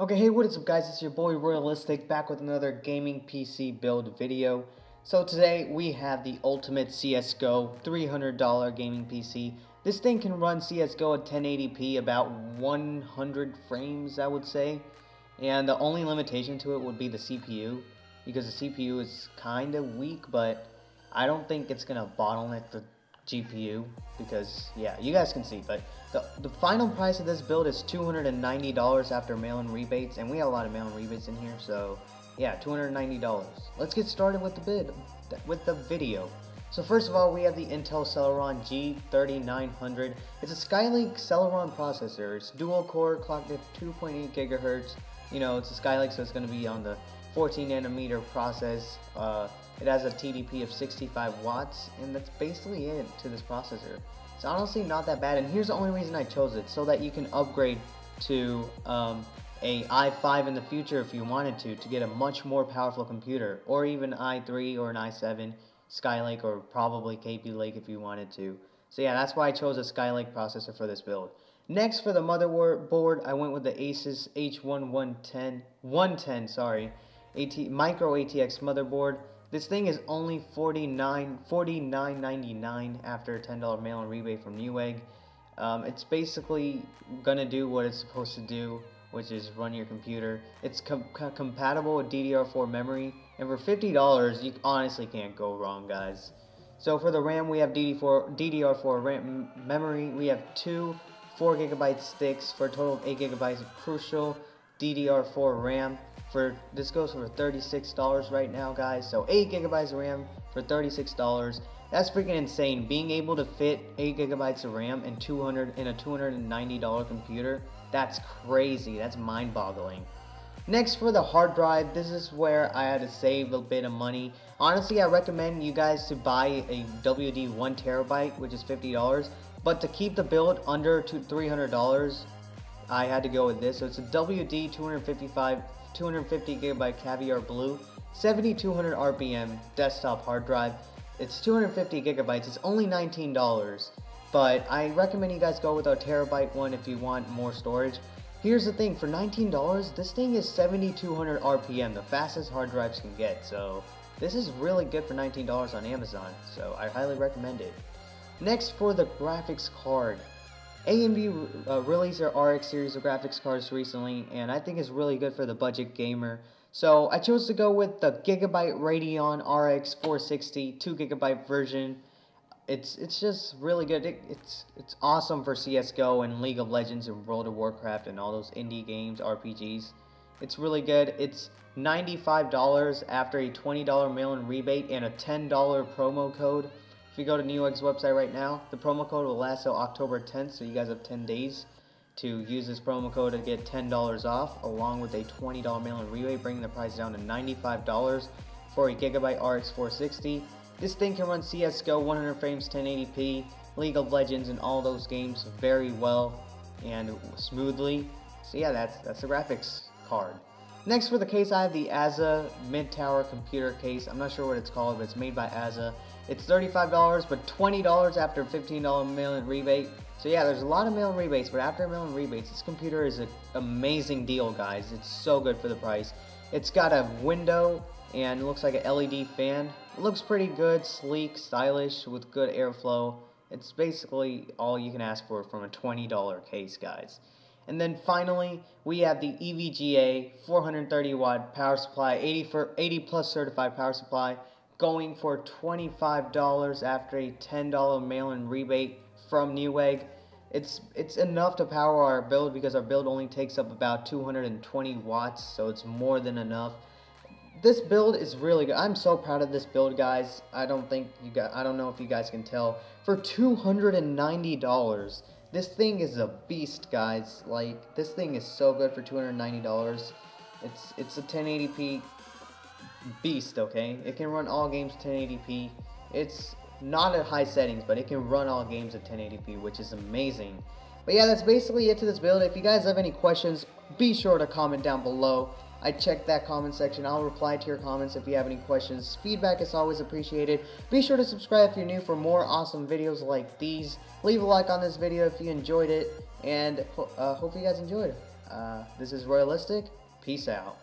Okay, hey, what is up guys, it's your boy Realistic back with another gaming PC build video. So today we have the ultimate CSGO $300 gaming PC. This thing can run CSGO at 1080p, about 100 frames I would say. And the only limitation to it would be the CPU, because the CPU is kind of weak, but I don't think it's going to bottleneck the GPU, because yeah, you guys can see. But the final price of this build is $290 after mail-in rebates, and we have a lot of mail-in rebates in here, so yeah, $290. Let's get started with the video. So first of all, we have the Intel Celeron G3900. It's a Skylake Celeron processor. It's dual core, clocked at 2.8 gigahertz. You know, it's a Skylake, so it's going to be on the 14 nanometer process. It has a TDP of 65 watts, and that's basically it to this processor. It's honestly not that bad, and here's the only reason I chose it, so that you can upgrade to a i5 in the future if you wanted to get a much more powerful computer, or even i3 or an i7 Skylake, or probably Kaby Lake if you wanted to. So yeah, that's why I chose a Skylake processor for this build. Next, for the motherboard, I went with the Asus H110, sorry, micro ATX motherboard. This thing is only $49.99 after a $10 mail-in rebate from Newegg. It's basically gonna do what it's supposed to do, which is run your computer. It's compatible with DDR4 memory, and for $50, you honestly can't go wrong, guys. So for the RAM, we have DDR4 RAM memory. We have two 4GB sticks for a total of 8GB of crucial DDR4 RAM. This goes for $36 right now, guys. So 8GB of RAM for $36. That's freaking insane. Being able to fit 8GB of RAM in a $290 computer, that's crazy. That's mind-boggling. Next, for the hard drive, this is where I had to save a bit of money. Honestly, I recommend you guys to buy a WD 1TB, which is $50. But to keep the build under $300, I had to go with this. So it's a WD 250GB Caviar Blue, 7200 RPM desktop hard drive. It's 250 gigabytes. It's only $19, but I recommend you guys go with a terabyte one if you want more storage. Here's the thing, for $19, this thing is 7200 RPM, the fastest hard drives can get. So this is really good for $19 on Amazon, so I highly recommend it. Next, for the graphics card. AMD released their RX series of graphics cards recently, and I think it's really good for the budget gamer. So I chose to go with the Gigabyte Radeon RX 460 2GB version. It's just really good. It's awesome for CSGO and League of Legends and World of Warcraft and all those indie games, RPGs. It's really good. It's $95 after a $20 mail-in rebate and a $10 promo code. If you go to Newegg's website right now, the promo code will last till October 10th, so you guys have 10 days to use this promo code to get $10 off, along with a $20 mail-in rebate, bringing the price down to $95 for a Gigabyte RX 460. This thing can run CSGO 100 frames 1080p, League of Legends, and all those games very well and smoothly. So yeah, that's the graphics card. Next, for the case, I have the ASA mid-tower computer case. I'm not sure what it's called, but it's made by ASA. It's $35, but $20 after a $15 mail-in rebate. So yeah, there's a lot of mail-in rebates, but after mail-in rebates, this computer is an amazing deal, guys. It's so good for the price. It's got a window, and it looks like an LED fan. It looks pretty good, sleek, stylish, with good airflow. It's basically all you can ask for from a $20 case, guys. And then finally, we have the EVGA 430 watt power supply, 80 plus certified power supply, going for $25 after a $10 mail-in rebate from Newegg. It's enough to power our build, because our build only takes up about 220 watts, so it's more than enough. This build is really good. I'm so proud of this build, guys. I don't know if you guys can tell. For $290, this thing is a beast, guys. Like, this thing is so good for $290. It's a 1080p beast, okay? It can run all games 1080p. It's not at high settings, but it can run all games at 1080p, which is amazing. But yeah, that's basically it to this build. If you guys have any questions, be sure to comment down below. I check that comment section. I'll reply to your comments if you have any questions. Feedback is always appreciated. Be sure to subscribe if you're new for more awesome videos like these. Leave a like on this video if you enjoyed it, and hope you guys enjoyed. This is Royalistic. Peace out.